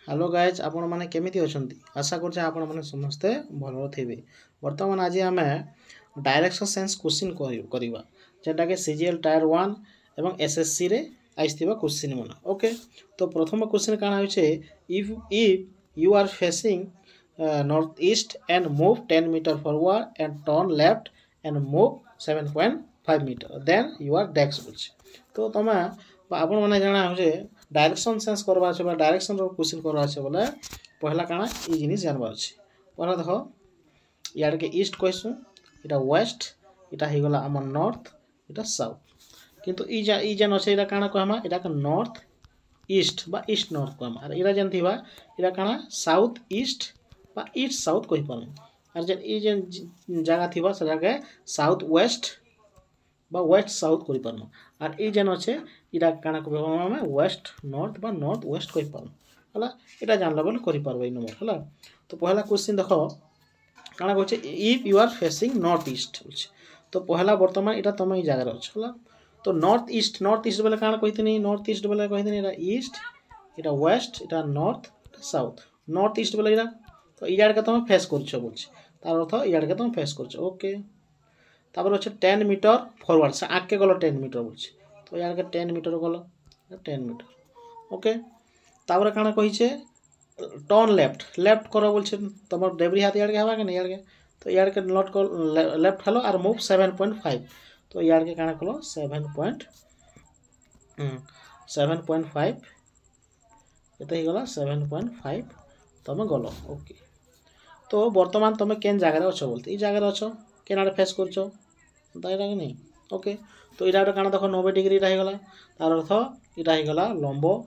Hello guys आपण मैंने केमिति अछंती आशा कर आपण मैंने समस्ते भल थे। बर्तमान आज आम डायरेक्शन सेन्स क्वेश्चन करवा जेटा कि सीजीएल टायर 1 एवं एसएससी रे आइसथिबा क्वेश्चन मन। ओके, तो प्रथम क्वेश्चन काना होचे if you are facing north east and move 10 metre forward and turn left and move 7.5 metre then you are डेक्स बोलछे। तो तमे आपण मैंने जाना होचे डायरेक्शन सेन्स करवा अच्छे डायरेक्शन क्वेश्चन करवा अच्छे बोले पहला काना ये जिनिस जानवा अच्छे। पहला देख इार के ईस्ट कहसु इटा वेस्ट इटा हो गला आम नॉर्थ इटा साउथ किंतु ई जेन अच्छे इटा काना कहमा इटा के नॉर्थ ईस्ट बा ईस्ट नॉर्थ कहमा और इरा जेन थिबा इटा काना साउथ ईस्ट बा ईस्ट साउथ कहि पारम और जेन ई जेन जगह थिबा से जगह साउथ वेस्ट बा वेस्ट साउथ करि पारम और ई जेन अच्छे इटा काना कहबो आमे वेस्ट नॉर्थ बा नॉर्थ वेस्ट कहि पारम हला इटा जानला बोले करि पारबो ई नंबर हला। तो पहला क्वेश्चन देखो काना कहछे if you are facing north east बोलछे। तो पहला वर्तमान इटा तमे ई जगह रहछ हला। तो नॉर्थ ईस्ट बोले काना कहितनी नॉर्थ ईस्ट बोले कहितनी इटा ईस्ट इटा वेस्ट इटा नॉर्थ इटा साउथ नॉर्थ ईस्ट बोले इटा तो ई जाड़ के तमे फेस करछो बोलछे तार अर्थ ई जाड़ के तमे फेस करछो। ओके, तापर अच्छे 10 मीटर फॉरवर्ड से आगे गलो 10 मीटर बोलछे तो यार के 10 मीटर गलो 10 मीटर। ओके, तापर काना कहिछे टर्न लेफ्ट करो बोलछे तमर डेबरी हाथ यार के हवा के नहीं यार के तो यार के नॉट को लेफ्ट हलो और मूव 7.5 तो यार के काना कलो 7.5 एते ही गला 7.5 तमे गलो। ओके, तो वर्तमान तमे केन जगह अछो बोलते ई जगह अछो केनाडे फेस करछो दायरा के नहीं। ओके, तो इटा काना देखो 90 डिग्री इटा गला तार अर्थ इटा गला लंब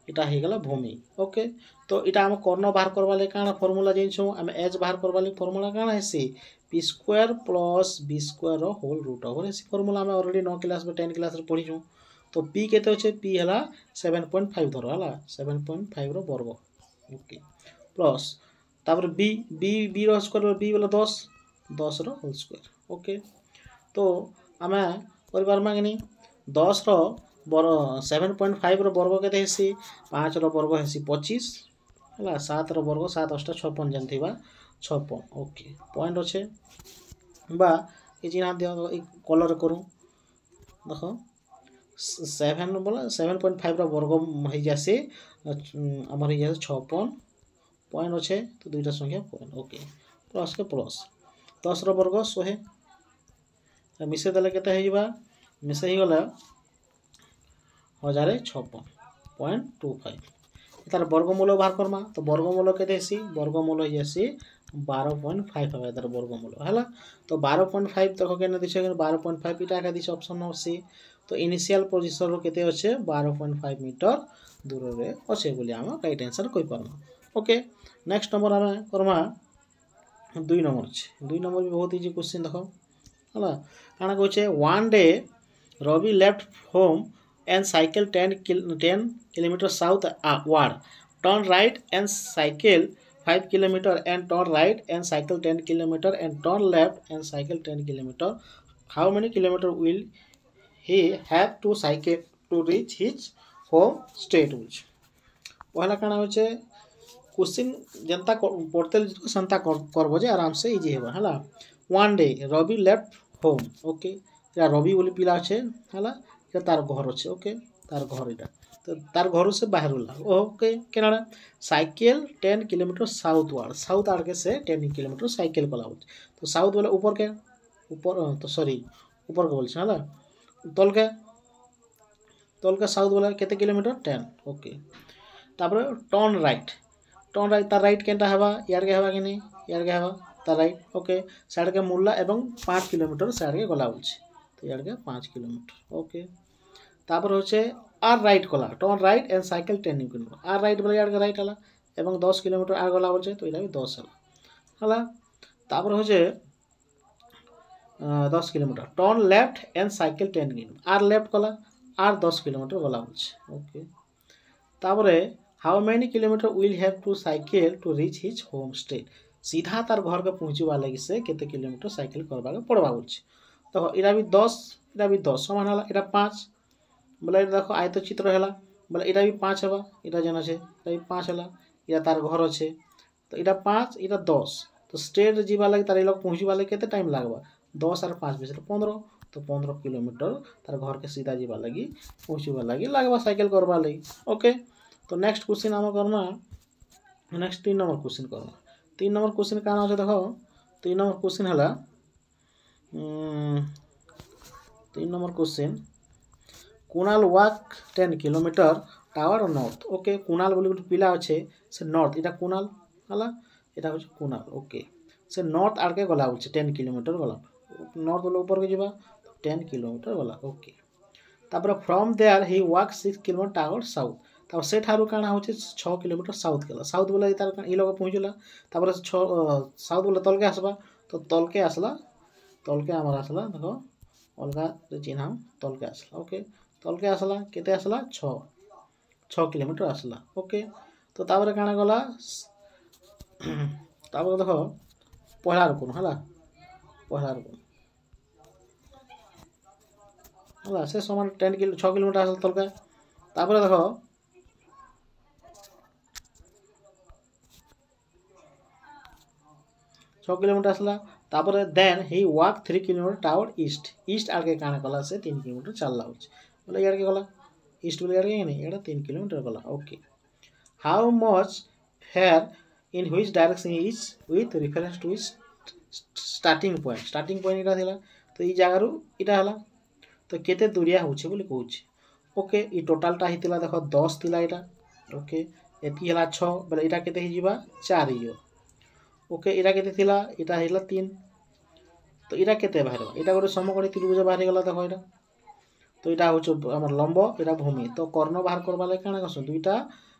इटा गला भूमि। ओके, तो इटा हम कर्ण बाहर करवा ले काना फार्मूला जेनछो हम एच बाहर करवा ले फार्मूला काना हेसी p square plus b square whole root over हेसी फार्मूला हम ऑलरेडी 9 क्लास में 10 क्लास रे पढिछु। तो p केते होचे p हला 7.5 धरो हला 7.5 रो वर्ग। ओके, प्लस तापर b रो स्क्वायर b बोले 10 रो होल स्क्वायर। ओके, तो आम करें कि 10 रो 7.5 रो वर्ग के हेसी 5 रो वर्ग हेसी 25 है 7 रो वर्ग 7 8 56 जन थी 56। ओके, पॉइंट अच्छे बा ये चिन्ह दियो कलर करूँ देख 7 बोला 7.5 रो वर्ग हो जासी आमर हो जाए 56 पॉइंट अच्छे तो दुईटा संख्या पॉइंट। ओके, प्लस के प्लस 10 रो वर्ग 100 मिसे देले केते हेइबा मिसे ही गला 1056.25 तार वर्गमूल बाहर करमा तो वर्गमूल केते हेसी वर्गमूल हो जासी 12.5 है तार वर्गमूल हैला। तो 12.5 तक केने दिछे 12.5 इटा का दिछे ऑप्शन नंबर सी। तो इनिशियल पोजीशन रो केते अछि 12.5 मीटर दूर रे अछि बोली हम राइट आंसर कहि परमा। ओके, नेक्स्ट नंबर हम करमा 2 नंबर अछि 2 नंबर भी बहुत इजी क्वेश्चन देखो हला काना कहछे one day Ravi left home and cycle 10 kilometre southward turn right and cycle 5 kilometre and turn right and cycle 10 kilometre and turn left and cycle 10 kilometre how many kilometre will he have to cycle to reach his home state which पहला काना होचे question जनता पढ़ते संता करबो जे आराम से easy हेबा हला। One day Ravi left home okay या रवि बोली पिला अच्छे हला तार घर अच्छे। ओके, तार घर इटा तो तार घर से बाहर गला okay Canada cycle 10 kilometre south आड़ के से 10 किलोमीटर साइकिल कला तो साउथ बोले ऊपर के ऊपर तो सॉरी ऊपर के बोलछे हला तल के साउथ बोले केते किलोमीटर 10। ओके, तापर टर्न राइट तार राइट केनटा हवा यार के हवा कि नहीं यार के हवा तार राइट। ओके, साइड के मुल्ला एवं 5 किलोमीटर साइड के गला बोलछे तो यार के 5 किलोमीटर। ओके, तापर होचे आर राइट कला turn right and cycle 10 kilometre आर राइट बोले यार के राइट हला एवं 10 किलोमीटर आर गला बोलछे तो इला भी 10 हला तापर होचे 10 kilometre turn left and cycle 10 kilometre आर लेफ्ट कला आर 10 किलोमीटर गला बोलछे। ओके, तापरे how many kilometre will have to cycle to reach his home straight सीधा तार घर के पहुँचवा लगी से केते किलोमीटर साइकिल करबा पड़वा बोलछे। तो इरा भी 10 समान हला इरा 5 बोले देखो आयत चित्र है बोले इटा भी 5 हेबा इटा जेन अच्छे इटा भी 5 होला या तार घर अच्छे तो इटा 5 इटा 10 तो स्ट्रेट जीवा लगे तार लोग पहुँचवा लगे केते टाइम लागबा 10 और 5 मिसे 15 तो 15 किलोमीटर तार घर के सीधा जीवा लगी पहुँचवा लगी लागबा साइकिल करवा लगी ओके। तो नेक्स्ट क्वेश्चन आम करना नेक्स्ट 3 नंबर क्वेश्चन करना 3 नंबर क्वेश्चन काना अच्छे देख 3 नंबर क्वेश्चन है 3 नंबर क्वेश्चन कुणाल वाक 10 kilometre tower north okay Kunal बोली गोटे पिला अच्छे से नॉर्थ इटा कुणाल है यहाँ हूँ कुणाल ओके से नॉर्थ आड़के गला बोलছে 10 किलोमीटर गला नॉर्थ बोले ऊपर के जीवा 10 किलोमीटर गला ओके तापर from there he walk 6 kilometre towards south तापर से ठारू काना होचे 6 किलोमीटर साउथ गला साउथ बोले तार ई लोग पहुँचला तापर 6 साउथ बोले तलके आसबा तो तलके आसला तलके आमर आसला देखो अलगा चिन्ह तलके आसला ओके तलके आसला केते आसला 6 किलोमीटर आसला ओके। तो तापर काना गला तापर देखो पहला रुकुन है पहला रुकुन है से समान 6 किलोमीटर आसल तलका तापर देखो 6 किलोमीटर आसला तापर then he walk 3 kilometre towards east आगे काना गला से 3 किलोमीटर चलला बोले यार के गला ईस्ट बोले यार के नहीं एटा 3 किलोमीटर गला okay. How much fair in which direction is with reference two is starting point इटा थिला तो ई जगार इटा हला तो केते दूरिया होचे बोली कहूचे ओके ई टोटलटा हितिला देखो 10 थिला इटा ओके एती हला 6 बोले इटा केते हि जीवा 4 हियो ओके इटा केते थिला इटा हिला 3 तो इटा केते बाहर इटा गोटे समकोणी त्रिभुज बाहर गला देखो इटा तो इटा होचे हमर लंब इटा भूमि तो कर्ण बाहर करबा ले काना कसो दुईटा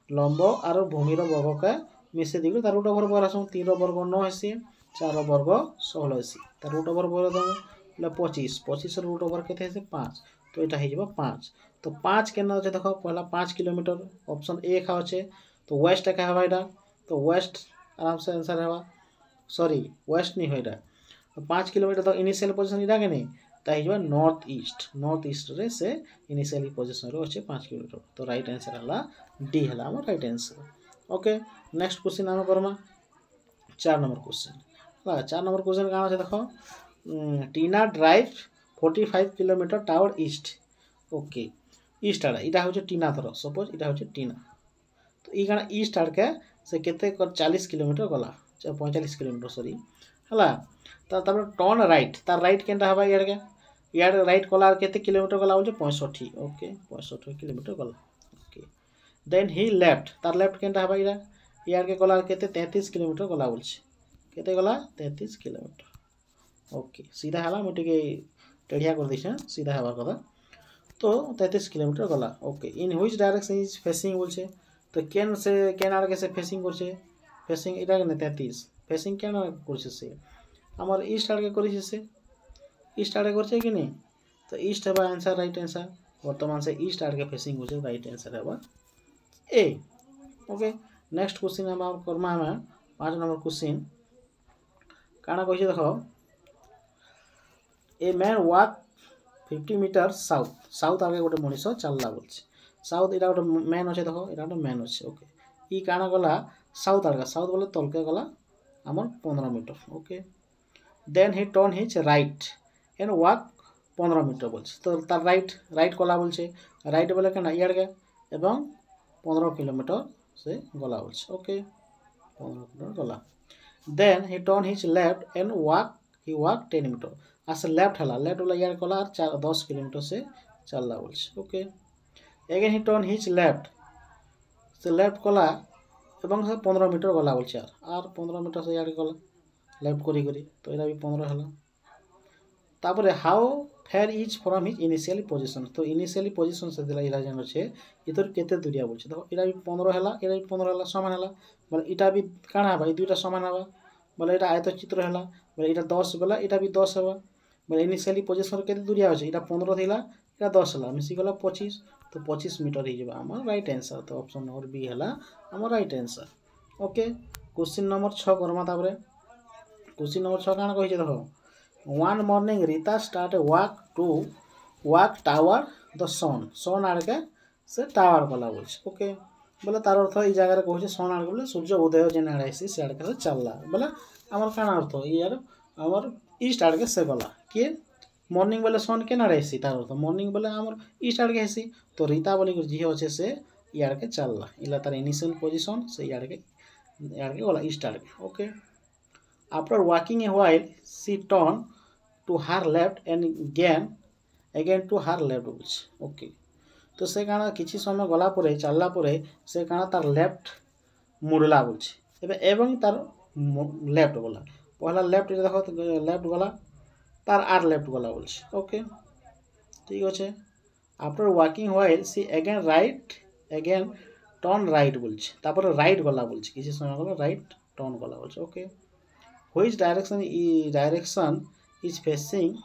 लंब और भूमि रो वर्ग का मिसे दिगो तार रूट ओवर बरासो 3 रो वर्ग 9 हेसी 4 रो वर्ग 16 हेसी तार रूट ओवर बोले दम 25 रूट ओवर केते हेसी 5 तो इटा हे जबा 5 तो 5 केना होचे देखो पहला 5 किलोमीटर ऑप्शन ए का होचे तो वेस्ट का हवा इटा तो वेस्ट आराम से आंसर हवा सॉरी वेस्ट नहीं होइडा तो 5 किलोमीटर तो इनिशियल पोजीशन इटा के नहीं ता हे जबा नॉर्थ ईस्ट रे से इनिशियली पोजीशन रो होचे 5 किलोमीटर तो राइट आंसर हला डी हला हमर right answer okay. Next question आम करमा 4 नंबर क्वेश्चन 4 नंबर क्वेश्चन कहाँ है देखो Tina drive 45 kilometre towards east okay east आड़ा इटा हूँ टीना थर सपोज इटा हूँ टीना तो ये काना ईस्ट आड़ के से केते 40 किलोमीटर गला 45 किलोमीटर सॉरी है तापर टर्न राइट तार राइट केनटा हवा यार के यार राइट कला केते किलोमीटर गला बोलछे 65 ओके 65 किलोमीटर गला ओके देन ही लेफ्ट तार लेफ्ट केनटा हवा यार के गला केते 33 किलोमीटर गला बोलछे केते गला 33 किलोमीटर ओके सीधा हला मोटे के टेढ़िया कर दिछे सीधा हवा कथा तो 33 किलोमीटर गला okay in which direction is facing बोलछे तो केन से केन आगे से फेसिंग करछे फेसिंग इटा के 33 फेसिंग केन करछे से हमर ईस्ट आगे करिछे से ईस्ट आगे करछे कि नहीं तो ईस्ट हेबा आंसर राइट आंसर वर्तमान से ईस्ट आगे फेसिंग होछे राइट आंसर हेबा ए ओके। नेक्स्ट क्वेश्चन हम करमा हम 5 नंबर क्वेश्चन काना कहिसे देखो a man walk 50 metre south आगे गोटे मनीष चलला बोलछे साउथ इटा गोटे मैन अच्छे देखो इटा गोटे मैन अच्छे ओके ई काना गला साउथ आगे साउथ बोले तलके गला हमर 15 metre okay then he turn his right and walk 15 metre बोलछे तो तार राइट कला बोलछे राइट बोले केना इयाड़ के एवं 15 किलोमीटर से गला बोलछे ओके 15 किलोमीटर गला then he turn his left and walk 10 metre आसे लेफ्ट हला लेफ्ट वाला यार कला 10 किलोमीटर से चलला बोलछे okay again he turn his left से लेफ्ट कला एवं से 15 मीटर गला बोलछे आर 15 मीटर से यार गला लेफ्ट करी तो एटा भी 15 हला तापर how far is from his initial position तो इनिशियली पोजीशन से दिला इला जन छे इतर केते दूरिया बोलछे देखो एटा भी 15 हला एटा भी 15 हला समान हला बोले इटा भी काना भाई दुईटा समान हवा बोले एटा आयत चित्र हला बोले एटा 10 बोला एटा भी 10 हवा बोले इनिशियली पोजीशन केते दूरिया होछे एटा 15 थिला एटा 10 हला मिसी गला 25 तो 25 मीटर ही जबा हमर राइट आंसर तो ऑप्शन नंबर बी हला हमर right answer okay. Question number 6 करमा तापरे क्वेश्चन नंबर 6 काना कहिছে देखो one morning Rita start walk towards the sun आड़ के से टावर गला बोलছে ओके बोले तार अर्थ ये जगह कहे सन आड़ बोले सूर्य उदय जेन आड़े आसी से आड़के से चलला बोले आमर काण अर्थ यार आमर ईस्ट आड़के से गला किए मॉर्निंग बोले सन के आड़े आसी तार अर्थ मॉर्निंग बोले आमर ईस्ट आड़के आसी तो रीता बोली जी अच्छे से ये आड़के चलला इला तार इनिशियल पोजिशन से आड़के गला ईस्ट आड़के okay after walking a while she turn to her left and again to her left बोलছে ओके तो से काना किसी समय गला परे चलला परे से काना तार लेफ्ट मुड़ला बोलছে एबे एवं तार लेफ्ट गला पहला लेफ्ट देखो लेफ्ट गला तार आर लेफ्ट गला बोलছে ओके ठीक আছে after walking while she again right again turn right बोलছে তারপরে রাইট গলা बोलছে किसी समय गला राइट टर्न गला बोलছে okay which direction is facing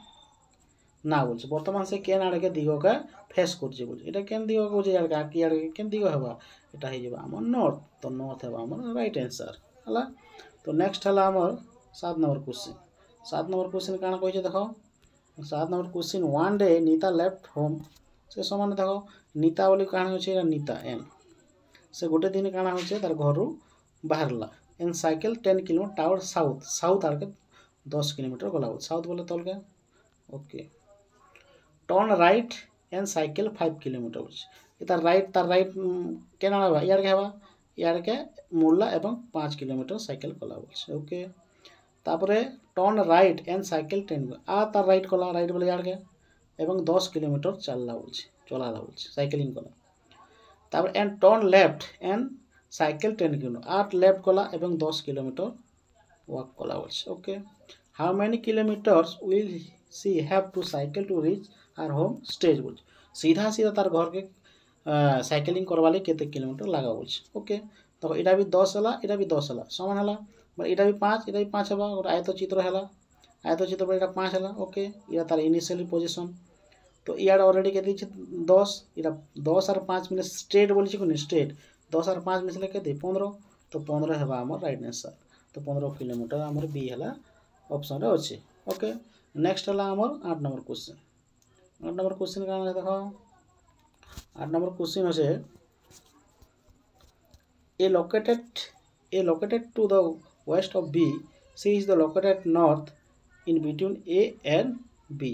ना बोलছে বর্তমান से केन आड़े के दिग का फेस करছে बोलছে এটা केन दिग को यार की आड़े केन दिग हेबा এটা हे जेबा हमर नॉर्थ तो नॉर्थ हेबा हमर राइट आंसर हला तो नेक्स्ट हला हमर 7 नंबर क्वेश्चन काना कहिছে देखो 7 number question one day Nita left home से समान देखो नीता बोली काना होचे नीता एन से गोटे दिन काना होचे तार घर बाहरला एन साइकिल 10 किलोमीटर टावर साउथ आड़के 10 किलोमीटर गला साउथ बोले तलके okay turn right and cycle 5 kilometre तार राइट केना हबा यार के हबा यार के मुड़ला एवं 5 किलोमीटर साइकिल गला बोलছে ओके तापरे टर्न राइट एंड साइकिल 10 आ तार राइट गला राइट बोले यार के एवं 10 किलोमीटर चलला बोलছে साइकिलिंग गला तापर and turn left and cycle 10 kilometre 8 left गला एवं 10 किलोमीटर वॉक गला बोलছে okay how many kilometres will she have to cycle to reach her home stage बोल सीधा तार घर के साइकिलिंग करवाले केते किलोमीटर लगा बोल ओके तो इटा भी 10 हला इटा भी 10 हला समान हला इटा भी 5 हबा और आयत चित्र हला आयत चित्र पर इटा 5 हला ओके इटा तार इनिशियल पोजीशन तो इयार ऑलरेडी के दिछ 10 इटा 10 और 5 मिले स्ट्रेट बोल छी कोनी स्ट्रेट 10 और 5 मिले के 15 तो 15 हबा हमर राइट आंसर तो 15 किलोमीटर हमर बी हला ऑप्शन रे अछि ओके नेक्स्ट हला हमर 8 नंबर क्वेश्चन का देखो 8 नंबर क्वेश्चन होचे ए located to the west of B C is the located north in between A and B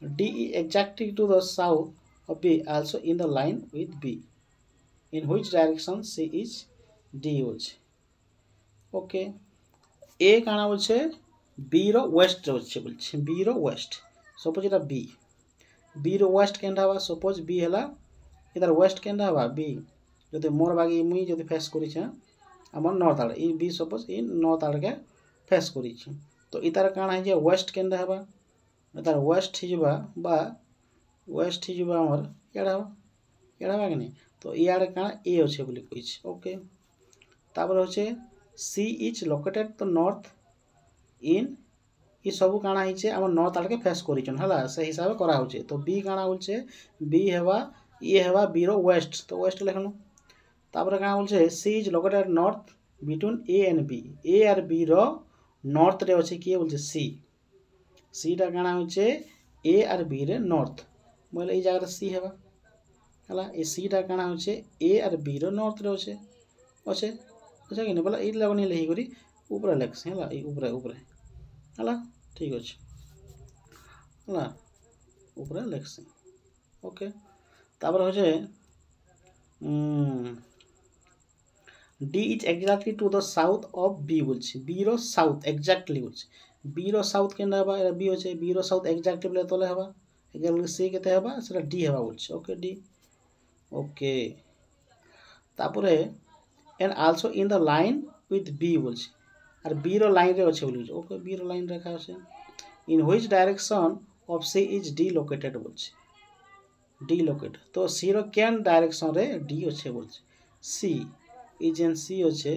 D is exactly to the south of B also in the line with B in which direction C is D होचे okay ए काना बोलছে B रो waste होचे बोलছে B रो waste suppose इटा B रो waste केंदा हवा suppose B हला इधर waste केंदा हवा B जदि मोर बागी मुई जदि फेस करी छ हमर नॉर्थ आड़े ई B सपोज इन नॉर्थ आड़े के फेस करी छ तो इधर काना है जे वेस्ट केंदा हवा इधर वेस्ट ही जबा बा वेस्ट ही जबा हमर एड़ा बा कि नहीं तो ई आड़े काना ए होचे बोली कहि छ ओके तापर होचे C is located to north in ये सब काना हिचे हमर नॉर्थ आड़के फेस करिचन हला से हिसाब करा होचे तो बी काना बोलছে बी हेबा ए हेबा बी रो वेस्ट तो वेस्ट लेखनु तापर काना बोलছে C is located north between A and B A और बी रो नॉर्थ रे होचे की बोलছে सी टा काना होचे ए और बी रे नॉर्थ बोले ई जगह सी हेबा हला ए सी टा काना होचे ए और बी रो नॉर्थ रे होचे अच्छा कि नहीं बोला ई लगनी लेही करी ऊपर लेक्स हला ई ऊपर हला ठीक अछि हला ऊपर लेक्स ओके तापर होचे D is exactly to the south of B बोलছে बी रो साउथ एक्जेक्टली बोलছে बी रो साउथ केना हबा बी होचे बी रो साउथ एक्जेक्टली बोले तले हबा एक्जेक्टली सी केते हबा सेटा डी हबा बोलছে ओके डी ओके तापरे and also in the line with B बोलছে और बी रो लाइन रे अछि बोलছে ओके बी रो लाइन रेखा আছে in which direction of C is D located बोलছে डी लोकेट तो सी रो केन डायरेक्शन रे डी अछि बोलছে सी इज एन सी अछि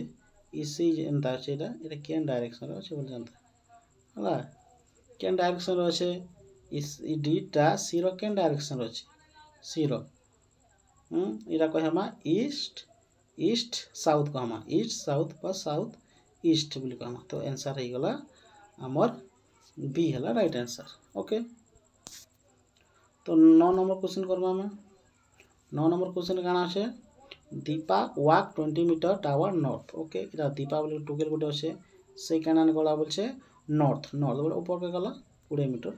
ई सी एंता अछि एटा केन डायरेक्शन रे अछि बोल जानता हला केन डायरेक्शन रे अछि ई डी टा सी रो केन डायरेक्शन रे अछि सी रो इरा कहमा ईस्ट साउथ कहमा ईस्ट साउथ पर साउथ ईस्ट बोली कहमा तो आंसर हे गला हमर बी हला राइट आंसर ओके तो 9 नंबर क्वेश्चन करबा में 9 नंबर क्वेश्चन काना আছে दीपा वाक 20 मीटर टावर नॉर्थ ओके এটা दीपा বলে টুকেল গোটে আছে সেই কানান গলা বলছে নর্থ নর্থ বলে ऊपर के गला 20 metre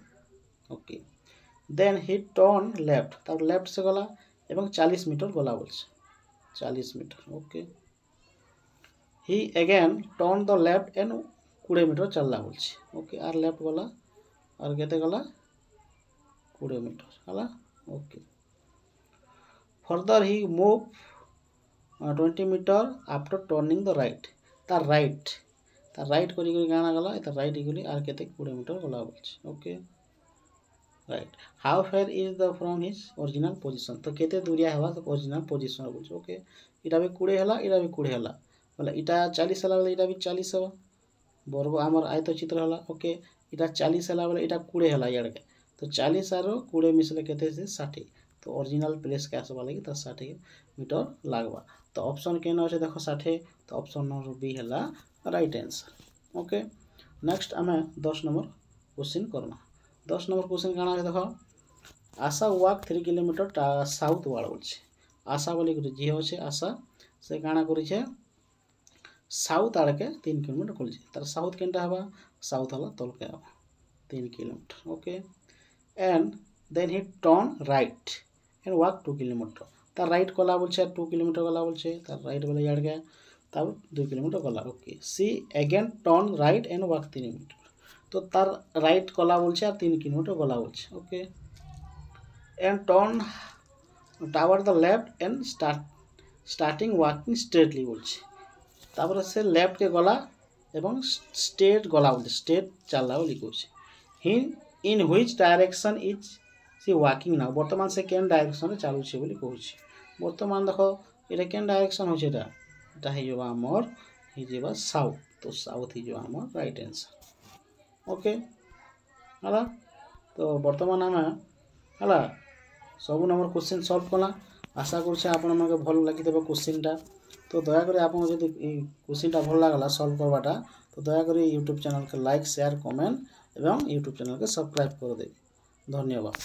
okay then he turn left তার লেফট से गला এবং 40 मीटर गला বলছে 40 metre okay he again turn the left and 20 metre चलला बोलছে ओके আর लेफ्ट गला और केते गला 20 मीटर हला okay further he move 20 metre after turning the right तार राइट करी गाना गला तार राइट गली और केते 20 मीटर गला बोलছে okay right how far is the from his original position तो केते दूरिया हवा तो ओरिजिनल पोजीशन बोलছে ओके इटा भी 20 हला इटा भी 20 हला बोला इटा 40 हला बोला इटा भी 40 हवा वर्ग आमर आयतचित्र हला ओके इटा 40 हला बोला इटा 20 हला यार के तो 40 और 20 मिसले केते से 60 तो ओरिजिनल प्लेस के आसबा लगी तो 60 मीटर लागबा तो ऑप्शन केन अछि देखो 60 तो ऑप्शन नंबर बी हला राइट आंसर ओके नेक्स्ट हमें 10 नंबर क्वेश्चन करना 10 नंबर क्वेश्चन काना है देखो आशा वाक 3 किलोमीटर साउथ वाला बोलছে आशा बोली गुटे जी होছে आशा से काना करी छे साउथ आड़ के 3 किलोमीटर खोलছে तार साउथ केनटा हवा साउथ हला तल के हवा 3 kilometre okay and then he turn right and walk 2 kilometre तार राइट गला बोलছে 2 किलोमीटर गला बोलছে तार राइट बोले याड़ के तब 2 किलोमीटर गला okay she again turn right and walk 3 metre तो तार राइट गला बोलছে আর 3 किलोमीटर गला बोलছে okay and turn towards the left and starting walking straightly बोलছে तापर से लेफ्ट के गला एवं स्ट्रेट गला बोलছে स्ट्रेट चलला बोली कहছে he in which direction is she walking now वर्तमान से केन डायरेक्शन चालू छे बोली कहছে वर्तमान देखो एटा केन डायरेक्शन होছে এটা হে जबा हमर हि जेबा साउथ तो साउथ हि जबा हमर राइट आंसर ओके हला तो वर्तमान हम हला सब नंबर क्वेश्चन सॉल्व कला आशा करछे आपण माके भल लागि देबे क्वेश्चनटा तो दया करे आपण जदि क्वेश्चनटा भल लागला सॉल्व करबाटा तो दया करे YouTube चैनल के लाइक शेयर कमेंट एवं YouTube चैनल के सब्सक्राइब कर दे धन्यवाद।